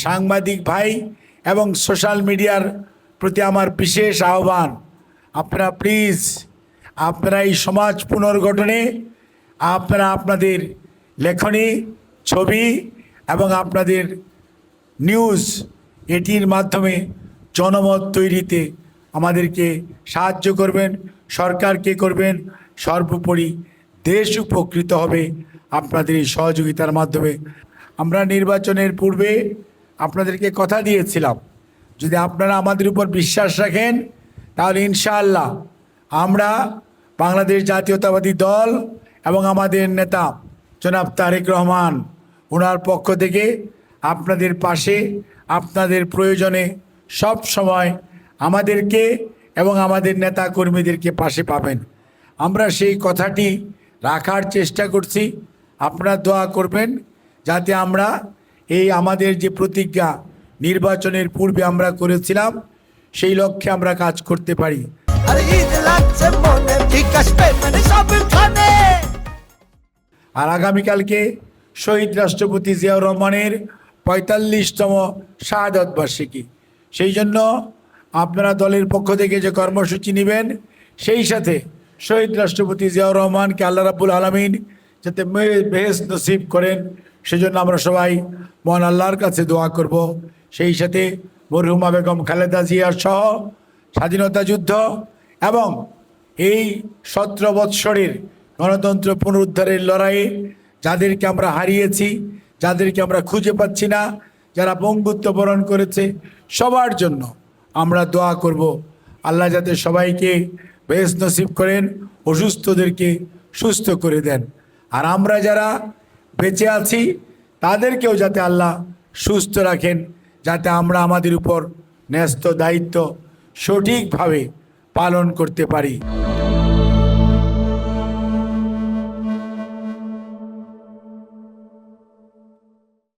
সাংবাদিক ভাই এবং সোশ্যাল মিডিয়ার প্রতি আমার বিশেষ আহ্বান, আপনারা প্লিজ আপনারা এই সমাজ পুনর্গঠনে আপনারা আপনাদের লেখনী, ছবি এবং আপনাদের নিউজ এটির মাধ্যমে জনমত তৈরিতে আমাদেরকে সাহায্য করবেন, সরকারকে করবেন, সর্বোপরি দেশ উপকৃত হবে আপনাদের এই সহযোগিতার মাধ্যমে। আমরা নির্বাচনের পূর্বে আপনাদেরকে কথা দিয়েছিলাম, যদি আপনারা আমাদের উপর বিশ্বাস রাখেন তাহলে ইনশাআল্লাহ আমরা বাংলাদেশ জাতীয়তাবাদী দল এবং আমাদের নেতা জনাব তারেক রহমান ওনার পক্ষ থেকে আপনাদের পাশে, আপনাদের প্রয়োজনে সব সময় আমাদেরকে এবং আমাদের নেতা কর্মীদেরকে পাশে পাবেন। আমরা সেই কথাটি রাখার চেষ্টা করছি। আপনারা দোয়া করবেন যাতে আমরা এই আমাদের যে প্রতিজ্ঞা নির্বাচনের পূর্বে আমরা করেছিলাম সেই লক্ষ্যে আমরা কাজ করতে পারি। আর আগামীকালকে শহীদ রাষ্ট্রপতি জিয়াউর রহমানের ৪৫তম শাহাদত বার্ষিকী, সেই জন্য আপনারা দলের পক্ষ থেকে যে কর্মসূচি নেবেন সেই সাথে শহীদ রাষ্ট্রপতি জিয়াউর রহমানকে আল্লাহ রাব্বুল আলামিন যাতে বেহেশত নসিব করেন সেজন্য আমরা সবাই মহান আল্লাহর কাছে দোয়া করব। সেই সাথে মরহুমা বেগম খালেদা জিয়ার সহ স্বাধীনতা যুদ্ধ এবং এই ১৭ বৎসরের গণতন্ত্র পুনরুদ্ধারের লড়াইয়ে যাদেরকে আমরা হারিয়েছি, যাদেরকে আমরা খুঁজে পাচ্ছি না, যারা বঙ্গুত্ব বরণ করেছে, সবার জন্য আমরা দোয়া করব আল্লাহ যাতে সবাইকে বেহেশত নসিব করেন, অসুস্থদেরকে সুস্থ করে দেন। আর আমরা যারা বেঁচে আছি তাদেরকেও যাতে আল্লাহ সুস্থ রাখেন, যাতে আমরা আমাদের উপর ন্যস্ত দায়িত্ব সঠিকভাবে পালন করতে পারি।